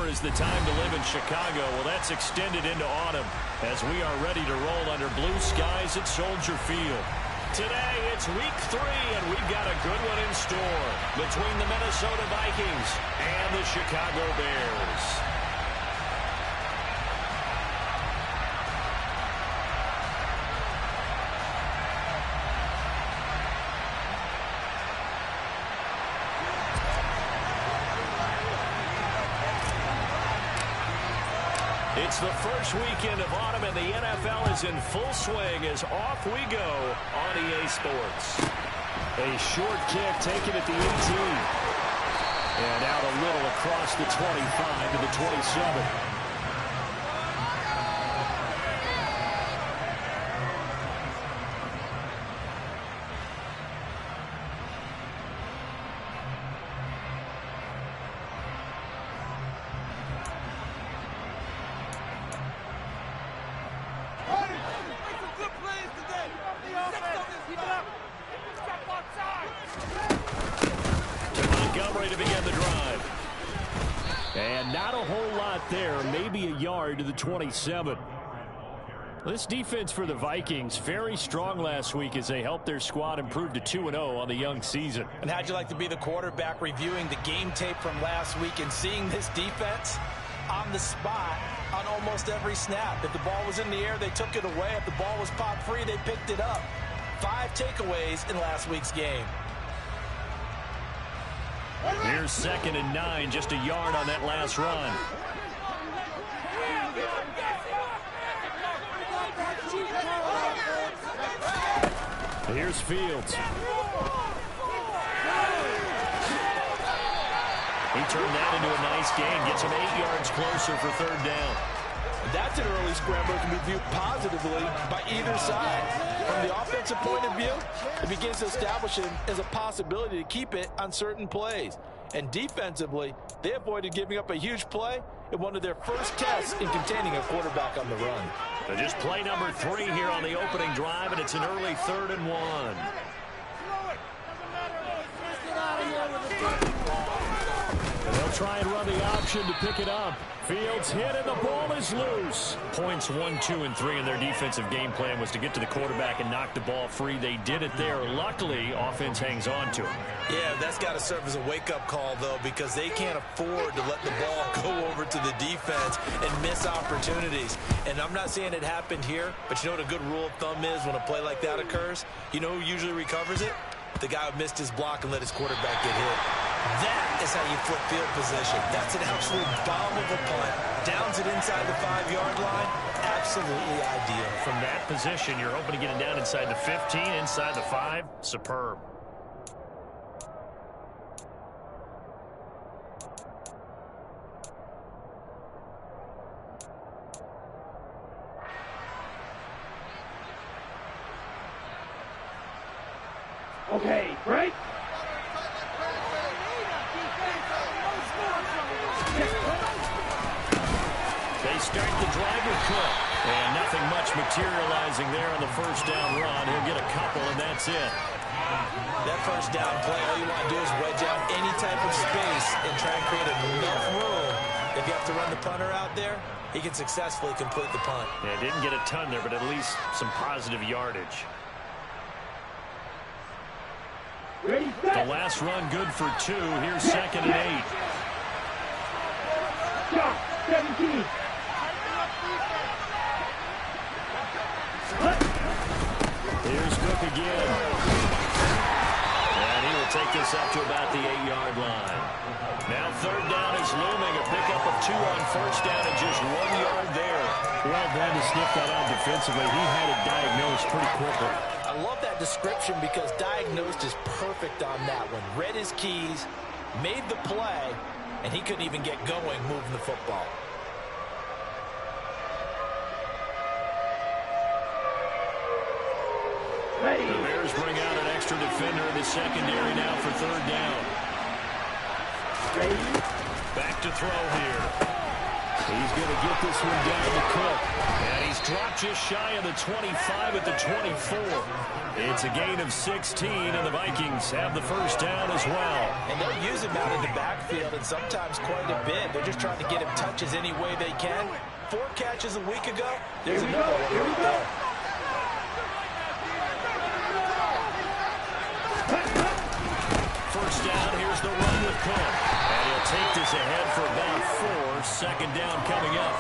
summer is the time to live in Chicago. Well, that's extended into autumn as we are ready to roll under blue skies at Soldier Field. Today, it's week 3, and we've got a good one in store between the Minnesota Vikings and the Chicago Bears. It's the first weekend of autumn, and the NFL is in full swing as off we go on EA Sports. A short kick taken at the 18. And out a little across the 25 to the 27. To begin the drive. And not a whole lot there, maybe a yard to the 27. This defense for the Vikings, very strong last week as they helped their squad improve to 2-0 on the young season. And how'd you like to be the quarterback reviewing the game tape from last week and seeing this defense on the spot on almost every snap? If the ball was in the air, they took it away. If the ball was popped free, they picked it up. 5 takeaways in last week's game. Here's 2nd and 9, just a yard on that last run. Here's Fields. He turned that into a nice gain, gets him 8 yards closer for 3rd down. That's an early scramble that can be viewed positively by either side. From the offensive point of view, it begins to establish it as a possibility to keep it on certain plays. And defensively, they avoided giving up a huge play in one of their first tests in containing a quarterback on the run. So just play number 3 here on the opening drive, and it's an early 3rd and 1. And they'll try and run the option to pick it up. Fields hit and the ball is loose. Points 1, 2, and 3 in their defensive game plan was to get to the quarterback and knock the ball free. They did it there. Luckily, offense hangs on to it. Yeah, that's got to serve as a wake-up call, though, because they can't afford to let the ball go over to the defense and miss opportunities. And I'm not saying it happened here, but you know what a good rule of thumb is when a play like that occurs? You know who usually recovers it? The guy who missed his block and let his quarterback get hit. That is how you flip field position. That's an absolute bomb of a punt. Downs it inside the 5-yard line. Absolutely ideal. From that position, you're hoping to get it down inside the 15, inside the 5. Superb. Okay, break. They start the drive with Cook. And nothing much materializing there on the first down run. He'll get a couple, and that's it. That first down play, all you want to do is wedge out any type of space and try and create enough room. If you have to run the punter out there, he can successfully complete the punt. Yeah, didn't get a ton there, but at least some positive yardage. The last run good for 2. Here's 2nd and 8. Shot, 17. Here's Cook again. And he will take this up to about the 8-yard line. Now 3rd down is looming. A pickup of 2 on 1st down and just 1 yard there. Well done to sniff that out defensively. He had it diagnosed pretty quickly. I love that description because diagnosed is perfect on that one. Read his keys, made the play, and he couldn't even get going moving the football. The Bears bring out an extra defender in the secondary now for 3rd down. Back to throw here. He's going to get this one down to Cook. And he's dropped just shy of the 25 at the 24. It's a gain of 16, and the Vikings have the first down as well. And they'll use him out in the backfield, and sometimes quite a bit. They're just trying to get him touches any way they can. 4 catches a week ago. There's another one right there. First down, here's the run with Cook. And he'll take this ahead for about 4. Second down coming up.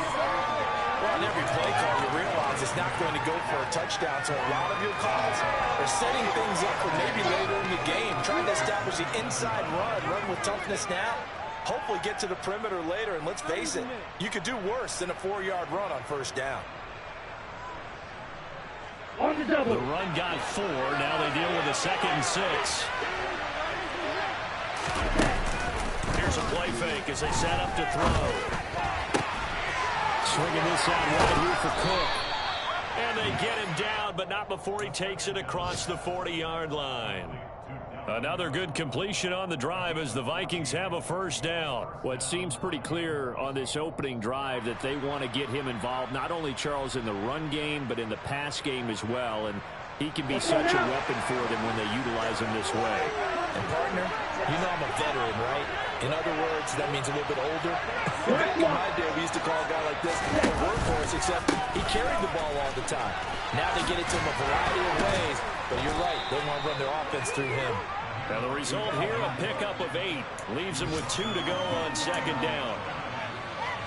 Well, on every play call, you realize it's not going to go for a touchdown. So a lot of your calls are setting things up for maybe later in the game, trying to establish the inside run with toughness now. Hopefully get to the perimeter later, and let's face it, you could do worse than a 4-yard run on first down. On the double. The run got 4. Now they deal with a 2nd and 6. Here's a play fake as they set up to throw. Swinging this out right here for Cook. And they get him down, but not before he takes it across the 40-yard line. Another good completion on the drive as the Vikings have a first down. Well, it seems pretty clear on this opening drive that they want to get him involved, not only, Charles, in the run game, but in the pass game as well. And he can be such a weapon for them when they utilize him this way. And, partner, you know I'm a veteran, right? In other words, that means a little bit older. Back in my day, we used to call a guy like this a workhorse, except he carried the ball all the time. Now they get it to him a variety of ways, but you're right. They want to run their offense through him. And the result here, a pickup of 8. Leaves him with 2 to go on second down.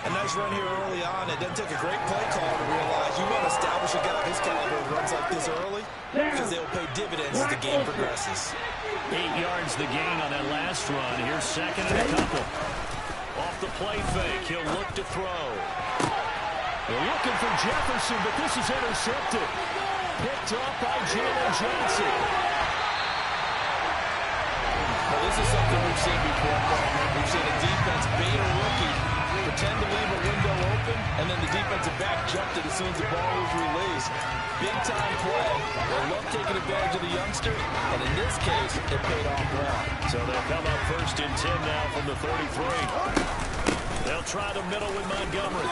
A nice run here early on. It doesn't take a great play call to realize you want to establish a guy of his caliber who runs like this early because they will pay dividends as the game progresses. 8 yards the gain on that last run. Here's second and a couple. Off the play fake, he'll look to throw. They're looking for Jefferson, but this is intercepted. Picked up by Jalen Johnson. Well, this is something we've seen before. We've seen a defense bait a rookie, pretend to leave a window open, and then the defensive back jumped it as soon as the ball was released. Big-time play. They love taking advantage of the youngster, and in this case, it paid off well. So they'll come up 1st and 10 now from the 33. They'll try the middle with Montgomery.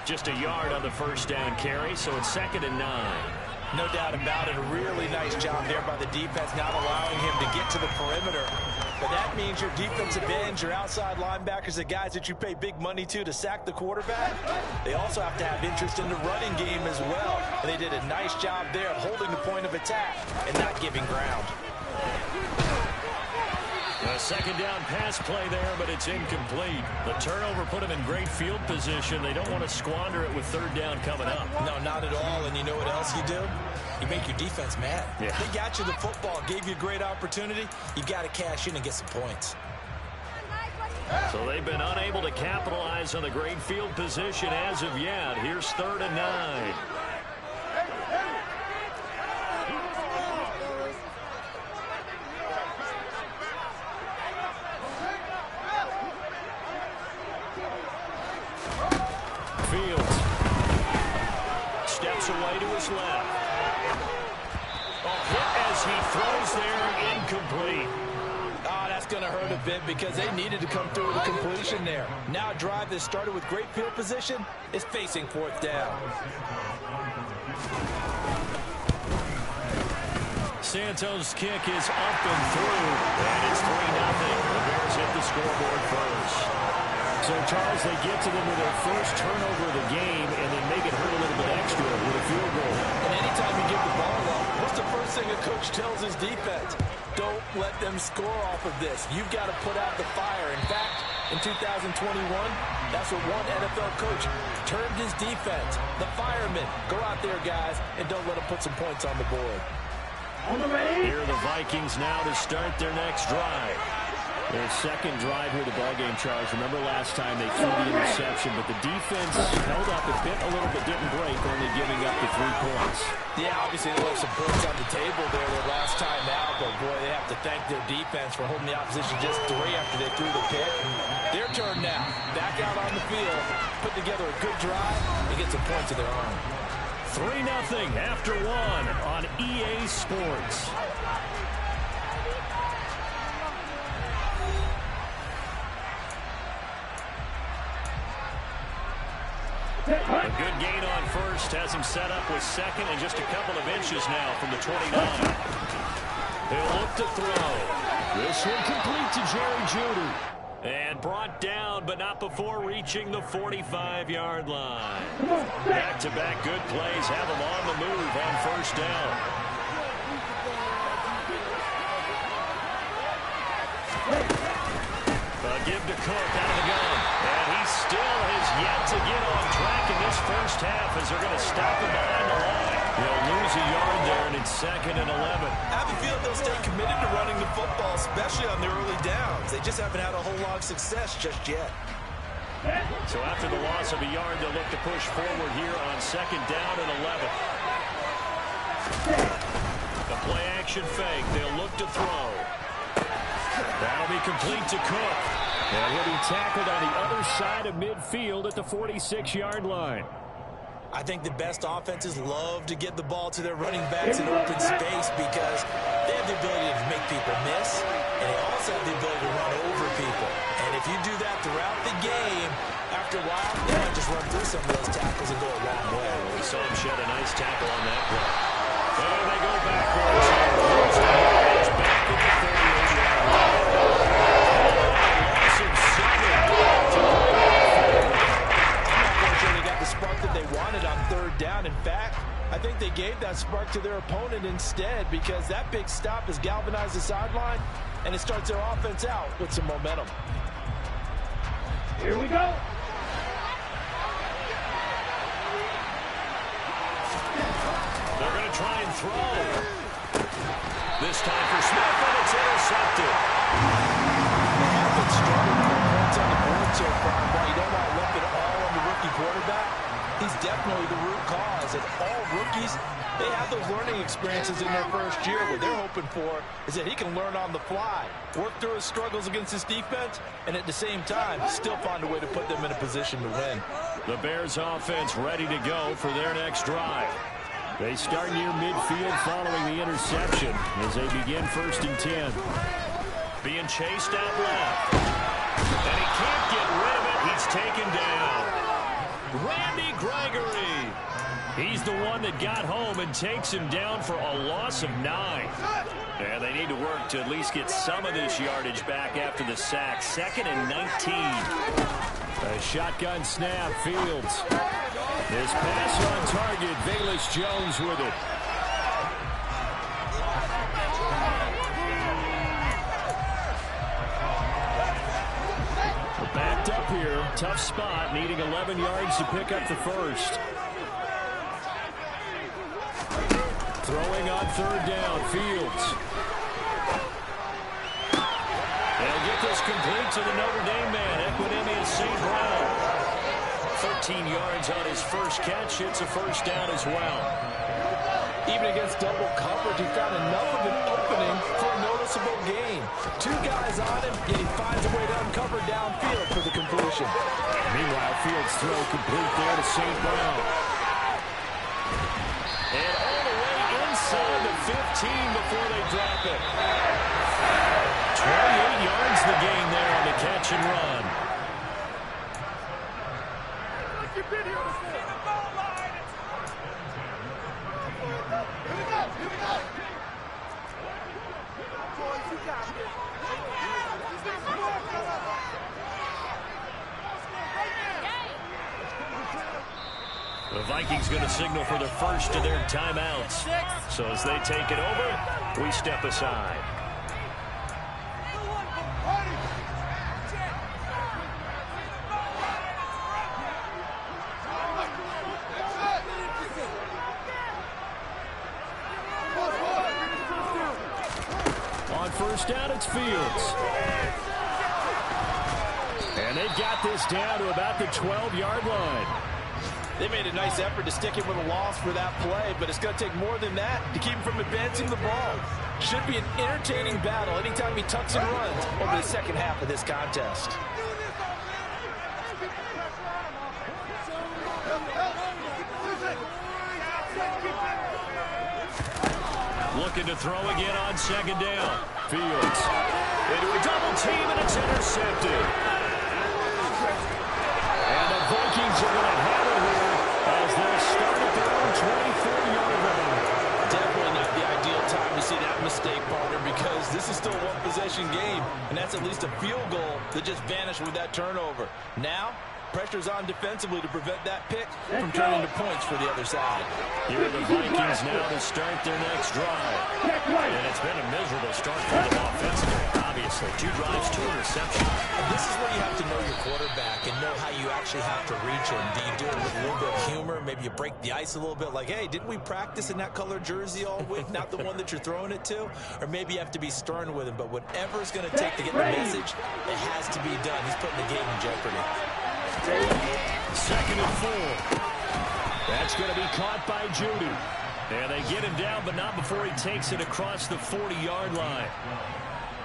Just a yard on the first down carry, so it's 2nd and 9. No doubt about it. A really nice job there by the defense, not allowing him to get to the perimeter. But that means your defensive ends, your outside linebackers, the guys that you pay big money to sack the quarterback, they also have to have interest in the running game as well. And they did a nice job there of holding the point of attack and not giving ground. A second down pass play there, but it's incomplete. The turnover put them in great field position. They don't want to squander it with 3rd down coming up. No, not at all. And you know what else you do? You make your defense mad. Yeah. They got you the football, gave you a great opportunity. You got to cash in and get some points. So they've been unable to capitalize on the great field position as of yet. Here's 3rd and 9. Fields steps away to his left. A hit as he throws there, incomplete. Oh, that's going to hurt a bit because they needed to come through with a completion there. Now a drive that started with great field position is facing 4th down. Santos' kick is up and through, and it's 3-0. The Bears hit the scoreboard first. So, Charles, they get to them with their first turnover of the game and then make it hurt a little bit extra with a field goal. And anytime you give the ball up, what's the first thing a coach tells his defense? Don't let them score off of this. You've got to put out the fire. In fact, in 2021, that's what one NFL coach termed his defense. The firemen. Go out there, guys, and don't let them put some points on the board. Here are the Vikings now to start their next drive. Their second drive here of the ballgame, Charles. Remember last time they threw the interception, but the defense held up a bit, a little bit, didn't break, only giving up the 3 points. Yeah, obviously they left some points on the table there their last time out, but boy, they have to thank their defense for holding the opposition just 3 after they threw the pick. Their turn now. Back out on the field, put together a good drive, and get some points of their own. 3-0 after 1 on EA Sports. A good gain on first has him set up with second and just a couple of inches now from the 29. He'll look to throw. This one complete to Jerry Jeudy. And brought down, but not before reaching the 45-yard line. Back-to-back good plays have him on the move on first down. Give to Cook out of the gun. And he still has yet to get on track in this first half as they're going to stop him behind the line. He'll lose a yard there, and it's 2nd and 11. I have a feeling they'll stay committed to running the football, especially on the early downs. They just haven't had a whole lot of success just yet. So after the loss of a yard, they'll look to push forward here on 2nd down and 11. The play-action fake. They'll look to throw. That'll be complete to Cook. And he'll be tackled on the other side of midfield at the 46-yard line. I think the best offenses love to get the ball to their running backs in open space because they have the ability to make people miss, and they also have the ability to run over people. And if you do that throughout the game, after a while, they might just run through some of those tackles and go a long way. We saw him shed a nice tackle on that play. And they go backwards. Back at the 38-yard line. Spark that they wanted on 3rd down. In fact, I think they gave that spark to their opponent instead because that big stop has galvanized the sideline and it starts their offense out with some momentum. Here we go. They're going to try and throw. This time for Smith, and it's intercepted. It's started points on the board so far, but you don't want to lump it all on the rookie quarterback. He's definitely the root cause. And all rookies, they have those learning experiences in their first year. What they're hoping for is that he can learn on the fly, work through his struggles against his defense, and at the same time, still find a way to put them in a position to win. The Bears offense ready to go for their next drive. They start near midfield following the interception as they begin 1st and 10. Being chased out left. And he can't get rid of it. He's taken down. Randy Gregory. He's the one that got home and takes him down for a loss of 9. And they need to work to at least get some of this yardage back after the sack. 2nd and 19. A shotgun snap, Fields. His pass on target, Velus Jones with it. Backed up here, tough spot, needing 11 yards to pick up the first. Throwing on 3rd down, Fields. They'll get this complete to the Notre Dame man, Equinemius St. Brown. 13 yards on his first catch. It's a first down as well. Even against double coverage, he found enough of an opening for a noticeable gain. 2 guys on him, yet he finds a way to uncover downfield for the completion. Meanwhile, Fields throw complete there to St. Brown. And all the way inside the 15 before they drop it. 28 yards the gain there on the catch and run. The Vikings going to signal for the first of their timeouts. So as they take it over, we step aside. On first down, it's Fields. And they've got this down to about the 12-yard line. They made a nice effort to stick him with a loss for that play, but it's going to take more than that to keep him from advancing the ball. Should be an entertaining battle anytime he tucks and runs over the second half of this contest. Looking to throw again on 2nd down. Fields into a double team, and it's intercepted. And the Vikings are going to have it here That's at least a field goal that just vanished with that turnover. Now, pressure's on defensively to prevent that pick from turning to points for the other side. Here are the Vikings now to start their next drive. And it's been a miserable start for them offensively, obviously. 2 drives, 2 interceptions. This is where you have to know your quarterback and know how you actually have to reach him. Do you do it with a little bit of humor? Maybe you break the ice a little bit like, hey, didn't we practice in that color jersey all week? Not the one that you're throwing it to? Or maybe you have to be stern with him. But whatever it's going to take to get the message, it has to be done. He's putting the game in jeopardy. 2nd and 4. That's going to be caught by Judy. And they get him down, but not before he takes it across the 40-yard line.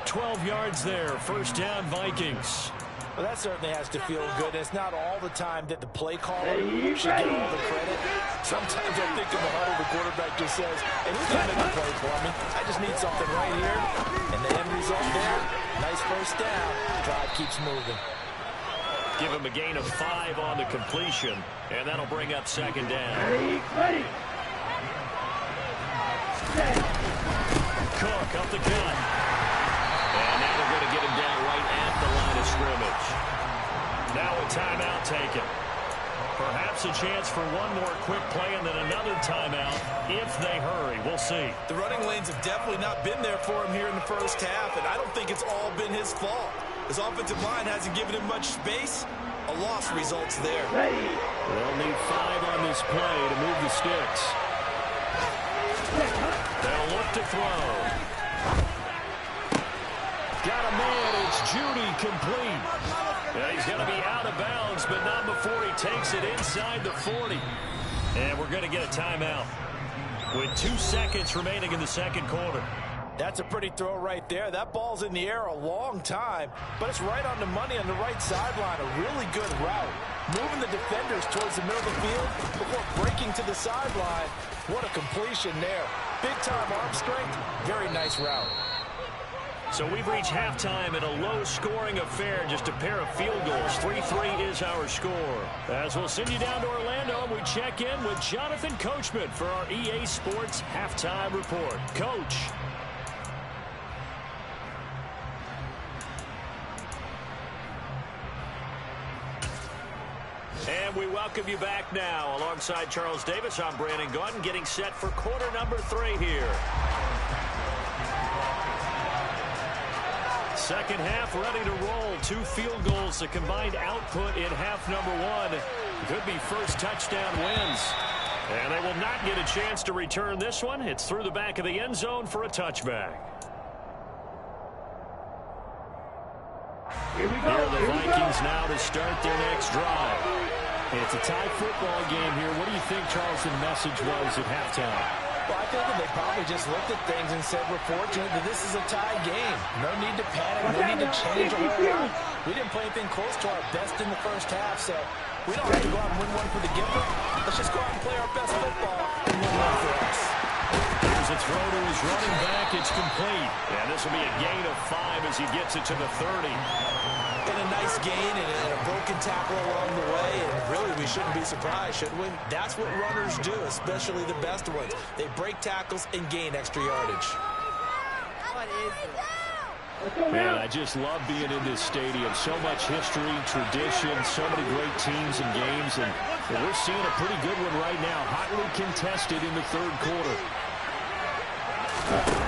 12 yards there. First down, Vikings. Well, that certainly has to feel good. It's not all the time that the play caller should get all the credit. Sometimes I think in the huddle, the quarterback just says, hey, who's going to make a play for me? I just need something right here. And the end result there, nice first down. Drive keeps moving. Give him a gain of 5 on the completion, and that'll bring up 2nd down. Cook up the gun. And now they're going to get him down right at the line of scrimmage. Now a timeout taken. Perhaps a chance for one more quick play and then another timeout if they hurry. We'll see. The running lanes have definitely not been there for him here in the first half, and I don't think it's all been his fault. His offensive line hasn't given him much space. A loss results there. They'll need 5 on this play to move the sticks. They'll look to throw. Got a man. It's Judy complete. Yeah, he's going to be out of bounds, but not before he takes it inside the 40. And we're going to get a timeout with 2 seconds remaining in the second quarter. That's a pretty throw right there. That ball's in the air a long time, but it's right on the money on the right sideline. A really good route. Moving the defenders towards the middle of the field before breaking to the sideline. What a completion there. Big-time arm strength. Very nice route. So we've reached halftime in a low-scoring affair, just a pair of field goals. 3-3 is our score. As we'll send you down to Orlando, we check in with Jonathan Coachman for our EA Sports Halftime Report. Coach. And we welcome you back now. Alongside Charles Davis, I'm Brandon Gaudin, getting set for quarter number 3 here. Second half ready to roll. 2 field goals, the combined output in half number 1. Could be first touchdown wins. And they will not get a chance to return this one. It's through the back of the end zone for a touchback. Here we go. Here are the Vikings now to start their next drive. It's a tie football game here. What do you think, Charles, the message was at halftime? Well, I think that they probably just looked at things and said, we're fortunate that this is a tie game. No need to panic. No need to change a whole lot. We didn't play anything close to our best in the first half, so we don't have to go out and win one for the giver. Let's just go out and play our best football and win one for us. Here's a throw to his running back. It's complete. And this will be a gain of 5 as he gets it to the 30. And a nice gain and a broken tackle along the way, and really we shouldn't be surprised, should we? That's what runners do, especially the best ones. They break tackles and gain extra yardage. What is it? Man, I just love being in this stadium. So much history, tradition, so many great teams and games, and we're seeing a pretty good one right now. Hotly contested in the third quarter.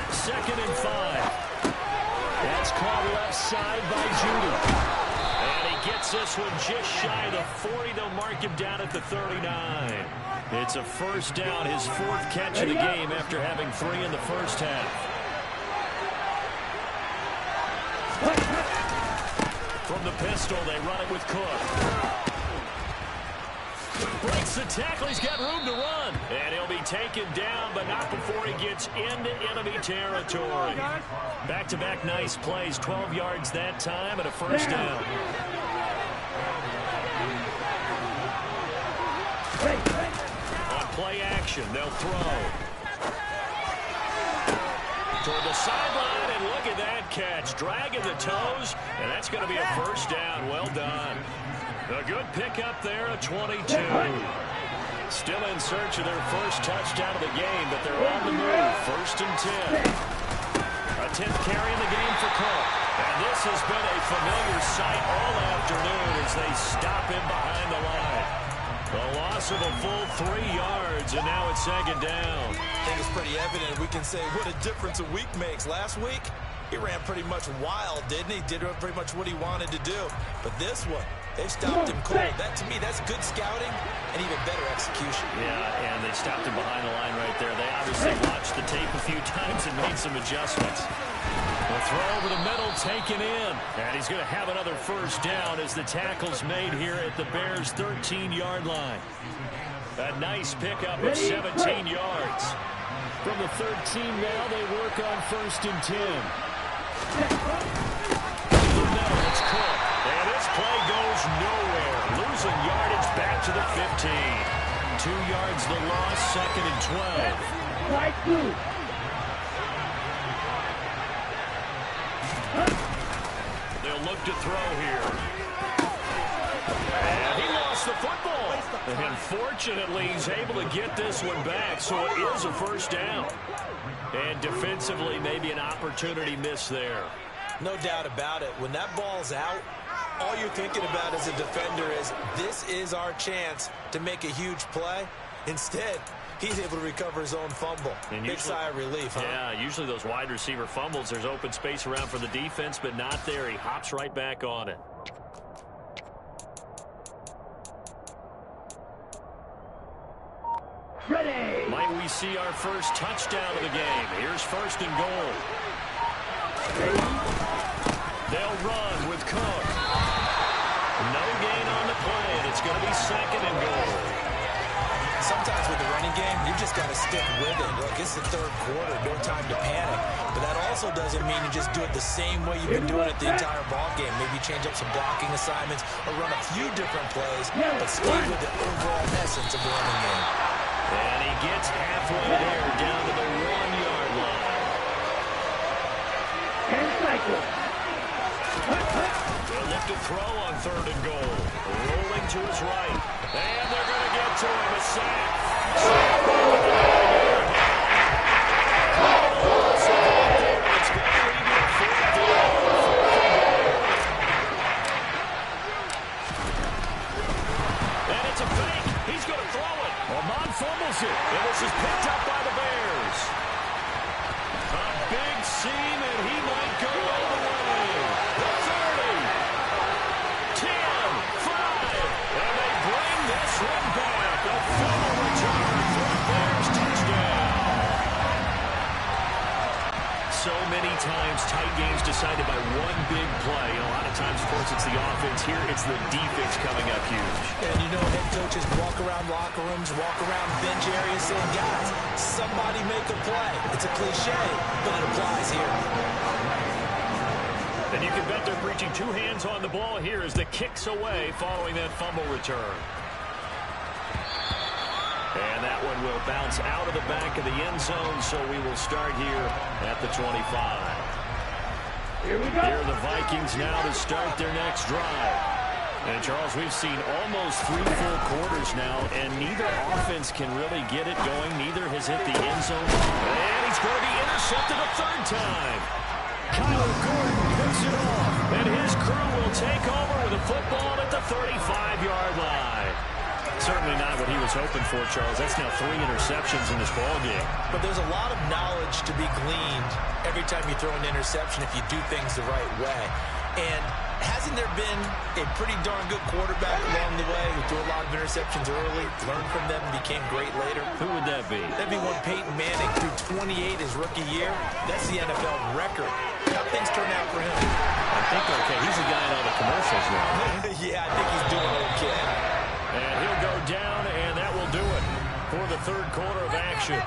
2nd and 5. That's caught left side by Judy. And he gets this one just shy of the 40. They'll mark him down at the 39. It's a first down, his 4th catch of the game after having 3 in the first half. From the pistol, they run it with Cook. Breaks the tackle. He's got room to run. And he'll be taken down, but not before he gets into enemy territory. Back-to-back nice plays. 12 yards that time and a first down. On play action, they'll throw. Toward the sideline, and look at that catch. Dragging the toes, and that's going to be a first down. Well done. A good pickup there at 22. Still in search of their first touchdown of the game, but they're on the move. 1st and 10. A 10th carry in the game for Cook. And this has been a familiar sight all afternoon as they stop him behind the line. The loss of a full 3 yards, and now it's second down. I think it's pretty evident. We can say what a difference a week makes. Last week, he ran pretty much wild, didn't he? Did pretty much what he wanted to do. But this one, they stopped him cold. That, to me, that's good scouting and even better execution. Yeah, and they stopped him behind the line right there. They obviously watched the tape a few times and made some adjustments. The throw over the middle taken in. And he's going to have another first down as the tackle's made here at the Bears' 13-yard line. A nice pickup of 17 yards. From the 13 now, they work on 1st and 10. The middle, it's Cook. And this play goes nowhere. Losing yardage back to the 15. 2 yards the loss, 2nd and 12. Right through. They'll look to throw here. And he lost the football. And fortunately, he's able to get this one back, so it is a first down. And defensively, maybe an opportunity missed there. No doubt about it. When that ball's out, all you're thinking about as a defender is, this is our chance to make a huge play. Instead, he's able to recover his own fumble. And big sigh of relief, huh? Yeah, usually those wide receiver fumbles, there's open space around for the defense, but not there. He hops right back on it. Ready. Might we see our first touchdown of the game? Here's 1st and goal. They'll run with Cook. No gain on the play, and it's going to be 2nd and goal. Sometimes with the running game, you just got to stick with it. Look, it's the 3rd quarter, no time to panic. But that also doesn't mean you just do it the same way you've been doing it the entire ball game. Maybe change up some blocking assignments or run a few different plays, but stay with the overall essence of the running game. And he gets halfway there, down to the 1-yard line. And cycle. They'll look to throw on 3rd and goal. Rolling to his right. And they're going to get to him. A sack. It's going to leave you at 4th down. And it's a fake. He's going to throw it. Lamont fumbles it. And this is picked up by the Bears. A big seam, and he might go all the way. The 30. 10, 5, and they bring this one back. A fumble return for a Bears touchdown. So many times, tight games decided by one big play. And a lot of times, of course, it's the offense. Here, it's the defense coming up huge. And you know, head coaches walk around locker rooms, walk around bench areas saying, guys, somebody make a play. It's a cliche, but it applies here. And you can bet they're preaching 2 hands on the ball here as the kick's away following that fumble return. And that one will bounce out of the back of the end zone, so we will start here at the 25. Here we go. Here are the Vikings now to start their next drive. And, Charles, we've seen almost 3 full quarters now, and neither offense can really get it going. Neither has hit the end zone. And he's going to be intercepted a 3rd time. Kyler Gordon picks it off, and his crew will take over with a football at the 35-yard line. Certainly not what he was hoping for, Charles. That's now 3 interceptions in this ballgame. But there's a lot of knowledge to be gleaned every time you throw an interception if you do things the right way. And hasn't there been a pretty darn good quarterback along the way who threw a lot of interceptions early, learned from them, and became great later? Who would that be? That'd be one Peyton Manning threw 28 his rookie year. That's the NFL record. How things turn out for him? I think okay. He's the guy in all the commercials now. Yeah, I think he's doing okay. And he'll go down, and that will do it for the 3rd quarter of action.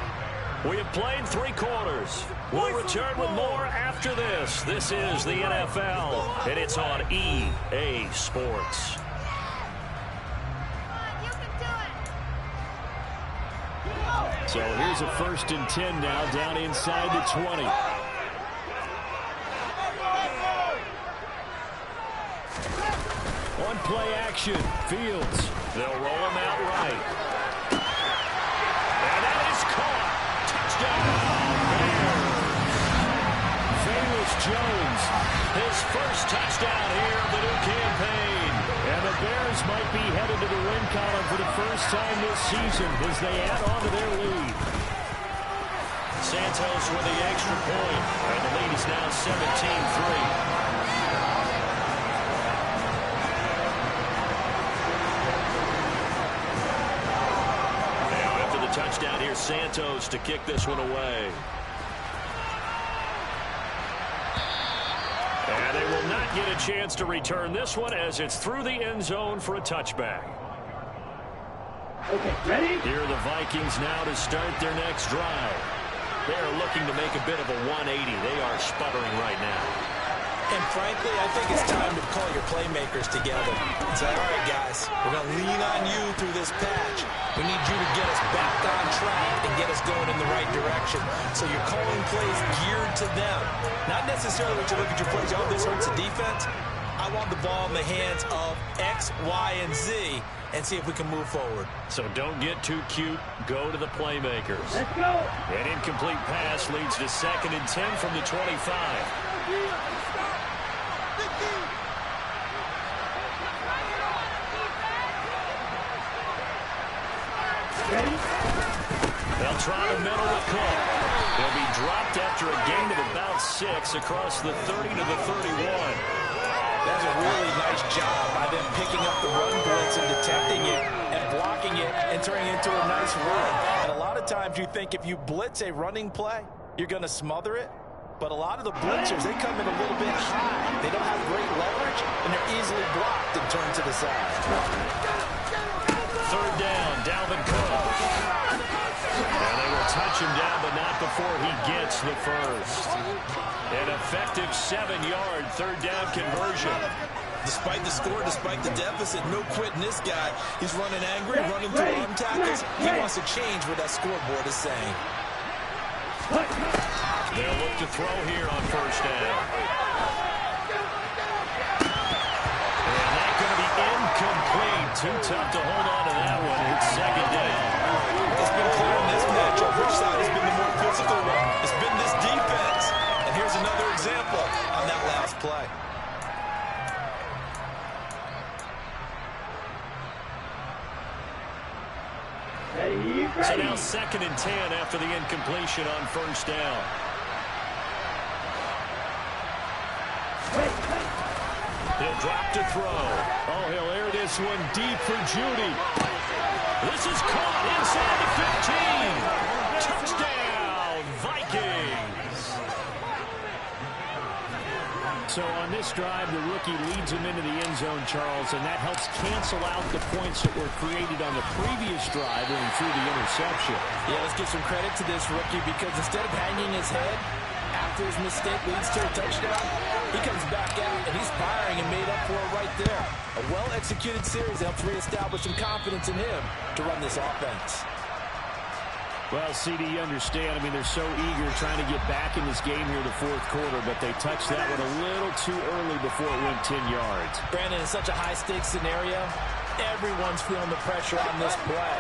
We have played 3 quarters. We'll return with more after this. This is the NFL, and it's on EA Sports. So here's a 1st and 10 now, down inside the 20. On play action, Fields. They'll roll him out right. And that is caught. Touchdown, Bears. Here's Jones. His first touchdown here of the new campaign. And the Bears might be headed to the win column for the first time this season as they add on to their lead. Santos with the extra point. And the lead is now 17-3. Touchdown here, Santos to kick this one away. And they will not get a chance to return this one as it's through the end zone for a touchback. Okay, ready? Here are the Vikings now to start their next drive. They are looking to make a bit of a 180. They are sputtering right now. And frankly, I think it's time to call your playmakers together and say, all right, guys, we're going to lean on you through this patch. We need you to get us back on track and get us going in the right direction. So you're calling plays geared to them. Not necessarily when you look at your plays, oh, this hurts the defense. I want the ball in the hands of X, Y, and Z and see if we can move forward. So don't get too cute. Go to the playmakers. Let's go. An incomplete pass leads to 2nd and 10 from the 25. They'll try the middle with Cook. He'll be dropped after a gain of about 6 across the 30 to the 31. That's a really nice job by them picking up the run blitz and detecting it and blocking it and turning it into a nice run. And a lot of times you think if you blitz a running play, you're going to smother it. But a lot of the blitzers, they come in a little bit high. They don't have great leverage, and they're easily blocked and turned to the side. 3rd down, Dalvin Cook. And they will touch him down, but not before he gets the first. An effective 7-yard 3rd down conversion. Despite the score, despite the deficit, no quitting this guy. He's running angry, running through arm tackles. He wants to change what that scoreboard is saying. They'll look to throw here on 1st down. And that's going to be incomplete. Too tough to hold on to that one. It's 2nd down. It's been clear in this matchup which side has been the more physical one. It's been this defense. And here's another example on that last play. So now 2nd and 10 after the incompletion on 1st down. He'll drop to throw. Oh, he'll air this one deep for Judy. This is caught inside the 15. Touchdown, Vikings. So on this drive, the rookie leads him into the end zone, Charles, and that helps cancel out the points that were created on the previous drive when he threw the interception. Yeah, let's give some credit to this rookie because instead of hanging his head after his mistake leads to a touchdown, he comes back out and he's firing and made up for it right there. A well-executed series helps reestablish some confidence in him to run this offense. Well, CD, you understand. I mean, they're so eager trying to get back in this game here in the 4th quarter, but they touched that one a little too early before it went 10 yards. Brandon, in such a high-stakes scenario, everyone's feeling the pressure on this play.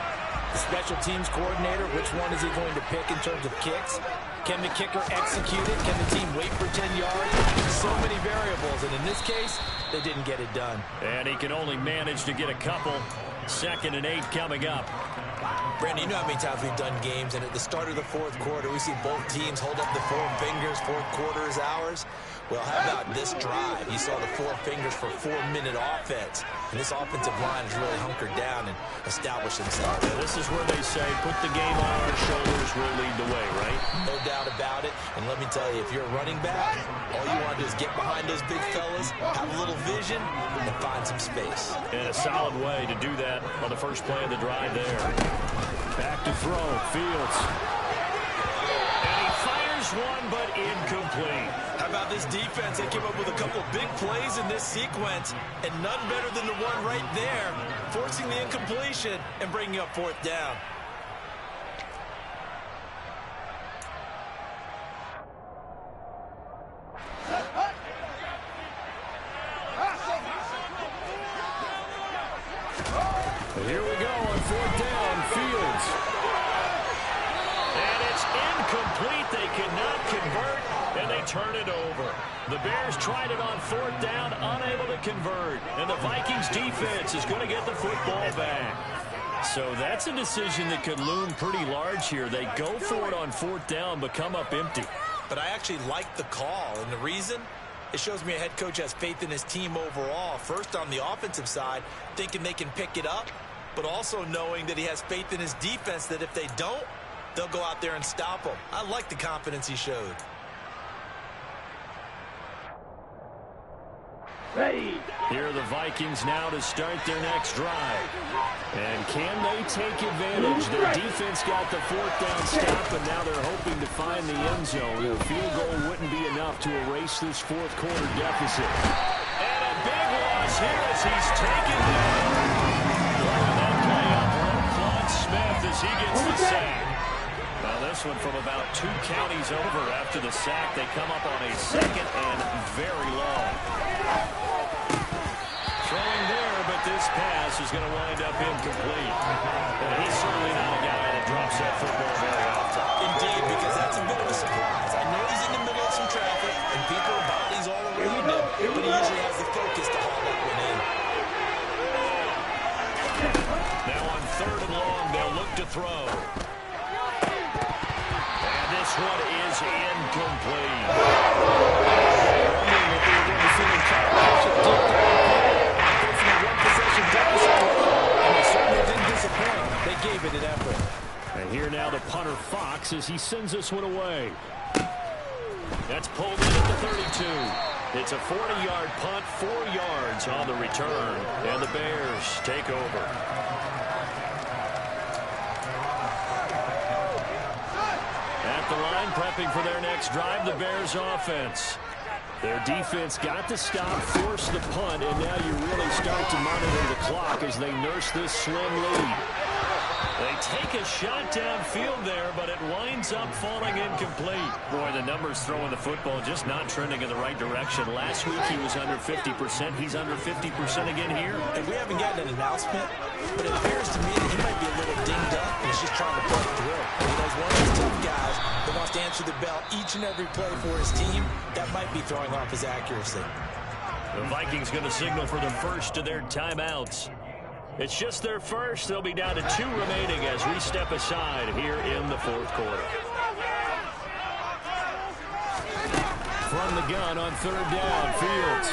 The special teams coordinator, which one is he going to pick in terms of kicks? Can the kicker execute it? Can the team wait for 10 yards? So many variables, and in this case, they didn't get it done. And he can only manage to get a couple. 2nd and 8 coming up. Brandon, you know how many times we've done games, and at the start of the 4th quarter, we see both teams hold up the 4 fingers, 4th quarter is ours. Well, how about this drive? You saw the 4 fingers for 4-minute offense, and this offensive line has really hunkered down and established themselves. Yeah, this is where they say, put the game on our shoulders, we'll lead the way, right? No doubt about it, and let me tell you, if you're a running back, all you want to do is get behind those big fellas, have a little vision, and find some space. And a solid way to do that on the first play of the drive there. Back to throw, Fields. And he fires one, but incomplete. How about this defense? They came up with a couple big plays in this sequence, and none better than the one right there, forcing the incompletion and bringing up 4th down. Here we go on 4th down, Fields. And it's incomplete. They cannot convert. And they turn it over. The Bears tried it on fourth down, unable to convert. And the Vikings defense is going to get the football back. So that's a decision that could loom pretty large here. They go for it on fourth down, but come up empty. But I actually like the call, and the reason? It shows me a head coach has faith in his team overall. First, on the offensive side, thinking they can pick it up, but also knowing that he has faith in his defense that if they don't, they'll go out there and stop them. I like the confidence he showed. Ready. Here are the Vikings now to start their next drive. And can they take advantage? Their defense got the fourth down stop, and now they're hoping to find the end zone. A field goal wouldn't be enough to erase this fourth quarter deficit. And a big loss here as he's taken down. Throwing that play up, Claude Smith as he gets the sack. Now this one from about 2 counties over after the sack. They come up on a second and very long. Throwing there, but this pass is going to wind up incomplete. And he's certainly not a guy that drops that football very often. Indeed, because that's a bit of a surprise. I know he's in the middle of some traffic, and people are bodies all around him, but he usually has the focus to haul that one in. Now on third and long, they'll look to throw. And this one is incomplete. They gave it an effort. And here now the punter Fox as he sends this one away. That's pulled in at the 32. It's a 40-yard punt, 4 yards on the return. And the Bears take over. At the line, prepping for their next drive, the Bears offense. Their defense got the stop, forced the punt, and now you really start to monitor the clock as they nurse this slim lead. They take a shot downfield there, but it winds up falling incomplete. Boy, the numbers throwing the football just not trending in the right direction. Last week he was under 50%. He's under 50% again here. And we haven't gotten an announcement, but it appears to me that he might be a little dinged up and he's just trying to play through. And he's one of those tough guys that wants to answer the bell each and every play for his team. That might be throwing off his accuracy. The Vikings going to signal for the first of their timeouts. It's just their first. They'll be down to 2 remaining as we step aside here in the fourth quarter. From the gun on third down, Fields.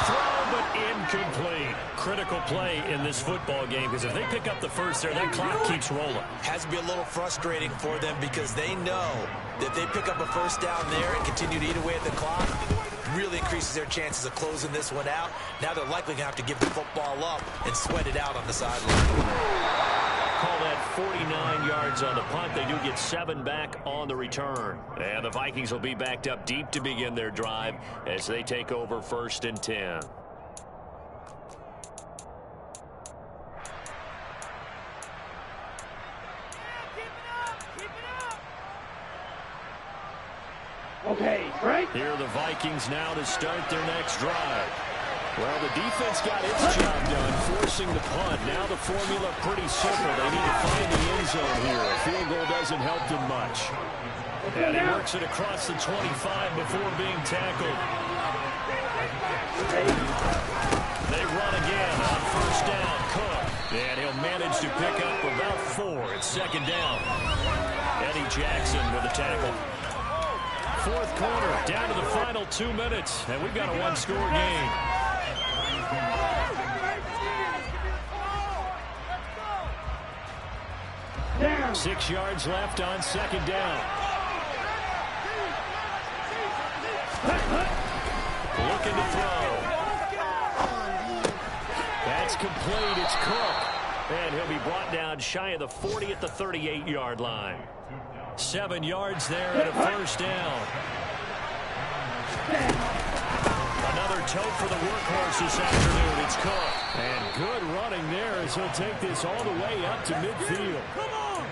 Throw, but incomplete. Critical play in this football game because if they pick up the first there, that clock keeps rolling. Has to be a little frustrating for them because they know that if they pick up a first down there and continue to eat away at the clock, really increases their chances of closing this one out. Now they're likely going to have to give the football up and sweat it out on the sideline. Call that 49 yards on the punt. They do get 7 back on the return. And the Vikings will be backed up deep to begin their drive as they take over 1st and 10. Okay, Frank. Here are the Vikings now to start their next drive. Well, the defense got its job done, forcing the punt. Now the formula pretty simple. They need to find the end zone here. A field goal doesn't help them much. And he works it across the 25 before being tackled. They run again on first down. Cook. And he'll manage to pick up about 4. It's 2nd down. Eddie Jackson with a tackle. Fourth quarter, down to the final 2 minutes, and we've got a 1-score game. Down. 6 yards left on 2nd down. Looking to throw. That's complete. It's Cook. And he'll be brought down shy of the 40 at the 38-yard line. 7 yards there and a first down. Another tote for the workhorse this afternoon. It's Cook. And good running there as he'll take this all the way up to midfield.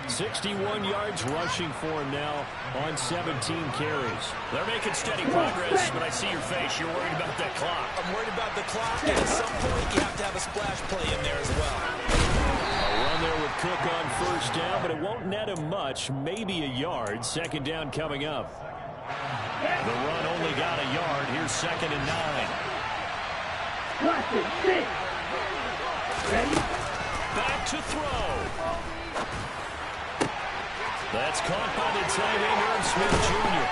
61 yards rushing for him now on 17 carries. They're making steady progress, but I see your face. You're worried about that clock. I'm worried about the clock, and at some point you have to have a splash play in there as well. A run there with Cook on first down, but it won't net him much, maybe a yard. Second down coming up. The run only got a yard. Here's 2nd and 9. Classic 6. Ready? Back to throw. That's caught by the tight end, Irv Smith Jr.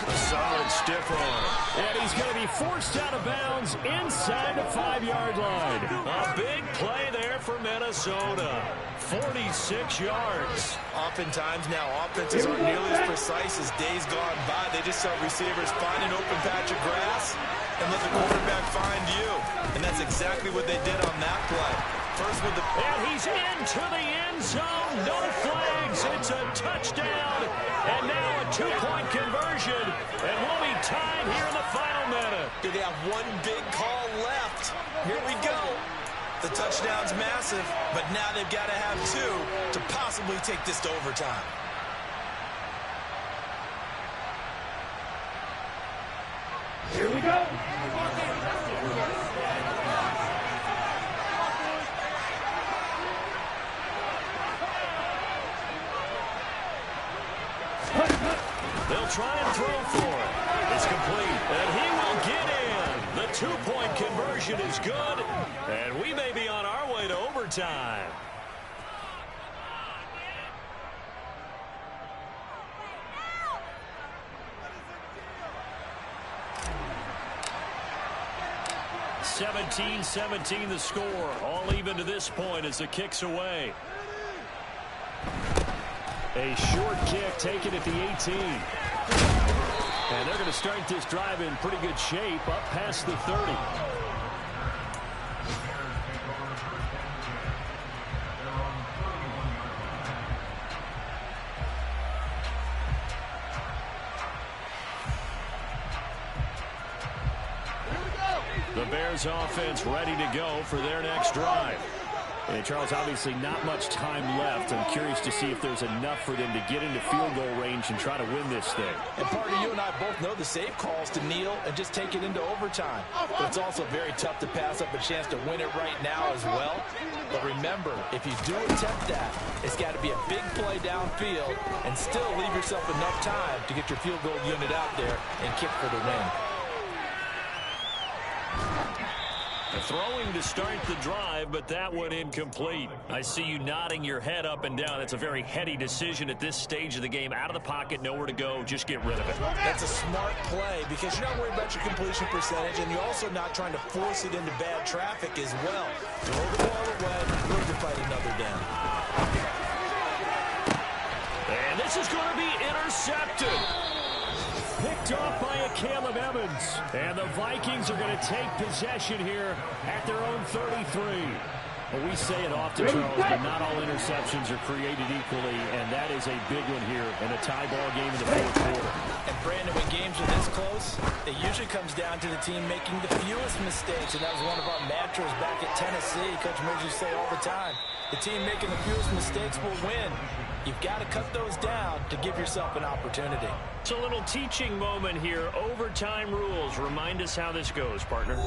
A solid stiff arm. And he's going to be forced out of bounds inside the 5-yard line. A big play there for Minnesota. 46 yards. Oftentimes now, offenses aren't nearly as precise as days gone by. They just tell receivers, find an open patch of grass and let the quarterback find you. And that's exactly what they did on that play. First with the... And he's into the end zone. No flags. It's a touchdown. And now a 2-point conversion. And we'll be tied here in the final minute. They have one big call left. Here we go. The touchdown's massive, but now they've got to have 2 to possibly take this to overtime. Here we go. They'll try and throw for it. It's complete, and he will get in. The 2-point conversion is good, and we may be on our way to overtime. (17-17) the score. All even to this point as the kick's away. A short kick taken at the 18. And they're going to start this drive in pretty good shape up past the 30. The Bears offense ready to go for their next drive. And Charles, obviously not much time left. I'm curious to see if there's enough for them to get into field goal range and try to win this thing. And partner, you and I both know the safe calls to kneel and just take it into overtime. But it's also very tough to pass up a chance to win it right now as well. But remember, if you do attempt that, it's got to be a big play downfield and still leave yourself enough time to get your field goal unit out there and kick for the win. Throwing to start the drive, but that one incomplete. I see you nodding your head up and down. That's a very heady decision at this stage of the game. Out of the pocket, nowhere to go. Just get rid of it. That's a smart play because you're not worried about your completion percentage, and you're also not trying to force it into bad traffic as well. Throw the ball away, look to fight another down. And this is going to be intercepted. Picked off by a Caleb Evans. And the Vikings are going to take possession here at their own 33. Well, we say it often, Charles, but not all interceptions are created equally, and that is a big one here in a tie ball game in the fourth quarter. And Brandon, when games are this close, it usually comes down to the team making the fewest mistakes, and that was one of our mantras back at Tennessee. Coach Merge used to say all the time, the team making the fewest mistakes will win. You've got to cut those down to give yourself an opportunity. It's a little teaching moment here. Overtime rules. Remind us how this goes, partner.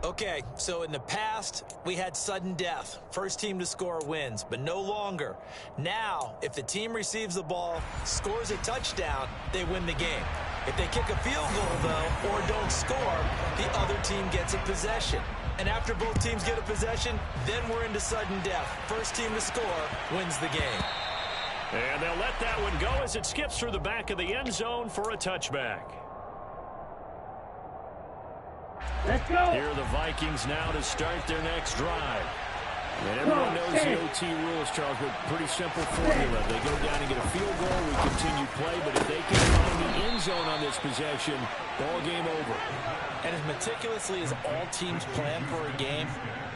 Okay, so in the past, we had sudden death. First team to score wins, but no longer. Now, if the team receives the ball, scores a touchdown, they win the game. If they kick a field goal, though, or don't score, the other team gets a possession. And after both teams get a possession, then we're into sudden death. First team to score wins the game. And they'll let that one go as it skips through the back of the end zone for a touchback. Let's go. Here are the Vikings now to start their next drive. And everyone knows the OT rules, Charles, but pretty simple formula. They go down and get a field goal, we continue play, but if they can find the end zone on this possession, ball game over. And as meticulously as all teams plan for a game,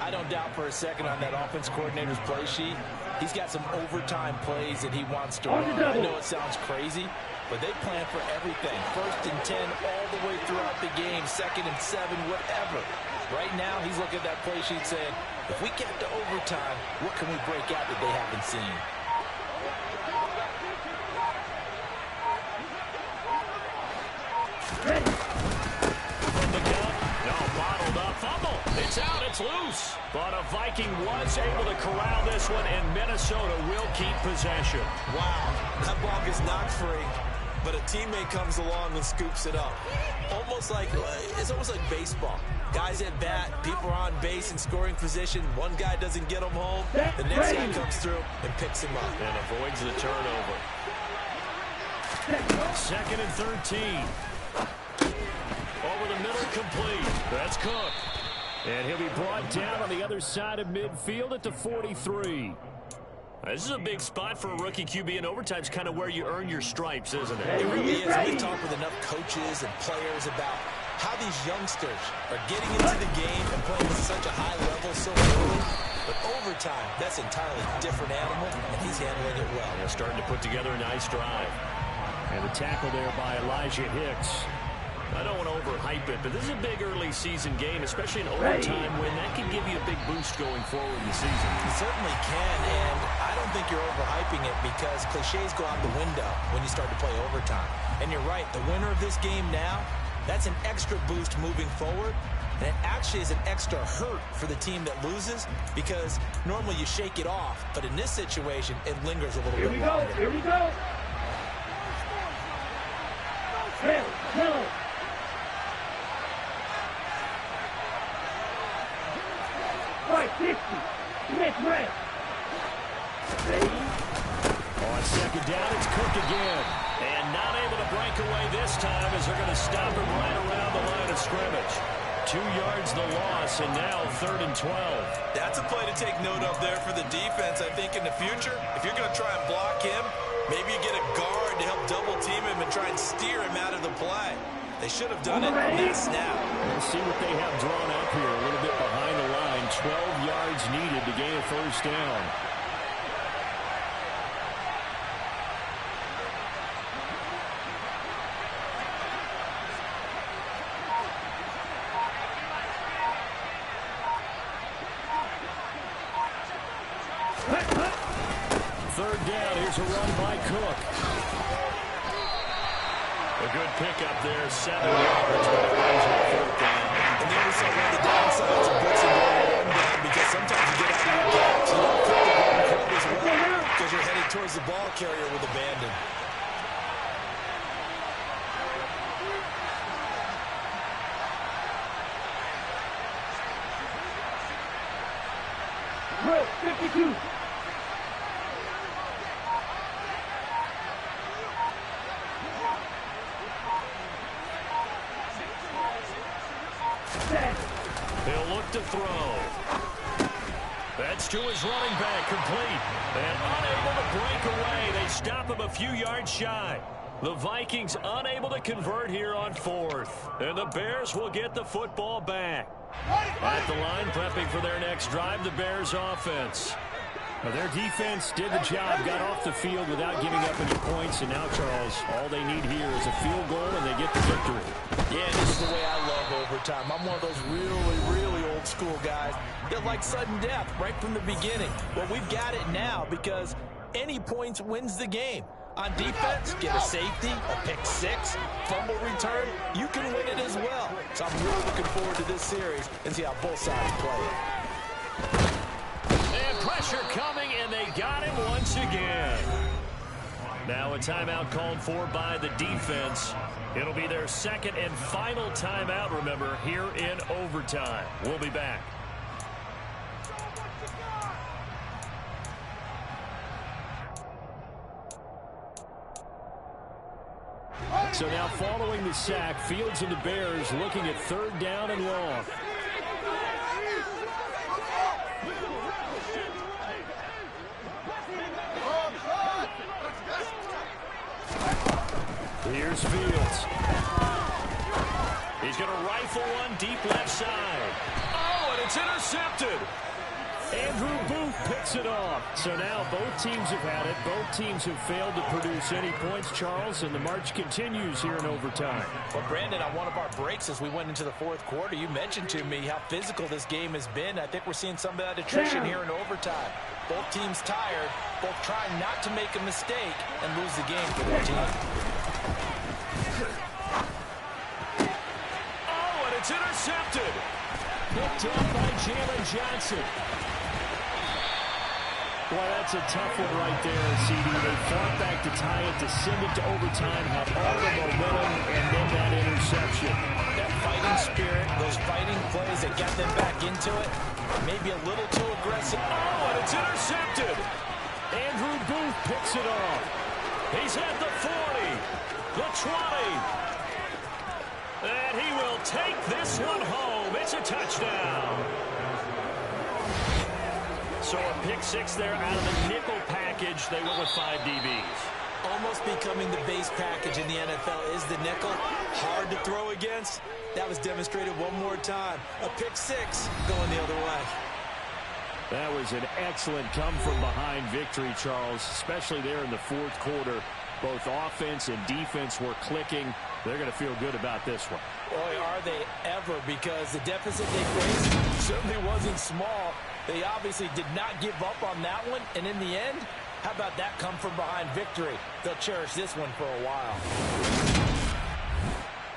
I don't doubt for a second on that offense coordinator's play sheet, he's got some overtime plays that he wants to run. I know it sounds crazy, but they plan for everything. 1st and 10 all the way throughout the game, 2nd and 7, whatever. Right now, he's looking at that play sheet saying, if we get to overtime, what can we break out that they haven't seen? From the gun, no, bottled up, fumble. It's out, it's loose. But a Viking was able to corral this one, and Minnesota will keep possession. Wow, that ball gets knocked free, but a teammate comes along and scoops it up. It's almost like baseball. Guys at bat, people are on base in scoring position. One guy doesn't get him home. The next guy comes through and picks him up. And avoids the turnover. 2nd and 13. Over the middle, complete. That's Cook. And he'll be brought down on the other side of midfield at the 43. This is a big spot for a rookie QB, and overtime's kind of where you earn your stripes, isn't it? It really is. We've talked with enough coaches and players about how these youngsters are getting into the game and playing at such a high level so early. But overtime, that's an entirely different animal, and he's handling it well. They're starting to put together a nice drive. And the tackle there by Elijah Hicks. I don't want to overhype it, but this is a big early season game, especially in overtime, when that can give you a big boost going forward in the season. You certainly can, and I don't think you're overhyping it because cliches go out the window when you start to play overtime. And you're right, the winner of this game now, that's an extra boost moving forward, and it actually is an extra hurt for the team that loses because normally you shake it off, but in this situation, it lingers a little bit longer. Here we go. Hill. Right, 60. Smith, right. On 2nd down, it's Cook again. And not able to break away this time as they're going to stop him right around the line of scrimmage. 2 yards the loss, and now 3rd and 12. That's a play to take note of there for the defense. I think in the future, if you're going to try and block him, maybe you get a guard to help double team him and try and steer him out of the play. They should have done it on that snap. Let's see what they have drawn up here. A little bit behind the line. 12 yards needed to gain a 1st down. Third down. Here's a run by Cook. A good pickup there, 7 yards, but it brings up 4th down. And then we saw one of the downsides of blitzing going one down because sometimes you get out of your gaps. You don't put the run club as well because you're headed towards the ball carrier with abandon. Drill, 52. He'll look to throw. That's to his running back, complete. And unable to break away. They stop him a few yards shy. The Vikings unable to convert here on 4th. And the Bears will get the football back. At the line, prepping for their next drive, the Bears offense. Well, their defense did the job, got off the field without giving up any points, and now, Charles, all they need here is a field goal, and they get the victory. Yeah, this is the way I love overtime. I'm one of those really old school guys that like sudden death right from the beginning. Well, we've got it now because any points wins the game. On defense, get a safety, a pick 6, fumble return, you can win it as well. So I'm really looking forward to this series and see how both sides play it. And pressure coming, and they got him once again. Now a timeout called for by the defense. It'll be their 2nd and final timeout, remember, here in overtime. We'll be back. So now following the sack, Fields and the Bears looking at 3rd down and long. Here's Fields. He's going to rifle one deep left side. Oh, and it's intercepted. Andrew Booth picks it off. So now both teams have had it. Both teams have failed to produce any points, Charles, and the march continues here in overtime. Well, Brandon, on one of our breaks as we went into the 4th quarter, you mentioned to me how physical this game has been. I think we're seeing some of that attrition here in overtime. Both teams tired, both trying not to make a mistake and lose the game for their team. Oh, and it's intercepted. Knocked down by Jalen Johnson. Boy, that's a tough one right there, CD. They fought back to tie it, to send it to overtime, had all the momentum, and then that interception. That fighting spirit, those fighting plays that got them back into it, maybe a little too aggressive. Oh, and it's intercepted. Andrew Booth picks it off. He's at the 40, the 20. And he will take this one home. It's a touchdown. So a pick six there out of the nickel package. They went with 5 DBs. Almost becoming the base package in the NFL is the nickel. Hard to throw against. That was demonstrated one more time. A pick six going the other way. That was an excellent come-from-behind victory, Charles, especially there in the fourth quarter. Both offense and defense were clicking. They're going to feel good about this one. Boy, are they ever, because the deficit they faced certainly wasn't small. They obviously did not give up on that one, and in the end, how about that come-from-behind victory? They'll cherish this one for a while.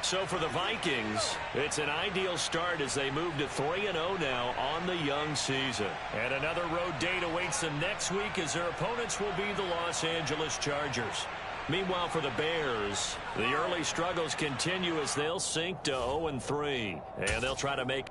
So for the Vikings, it's an ideal start as they move to 3-0 now on the young season. And another road date awaits them next week as their opponents will be the Los Angeles Chargers. Meanwhile, for the Bears, the early struggles continue as they'll sink to 0-3. And they'll try to make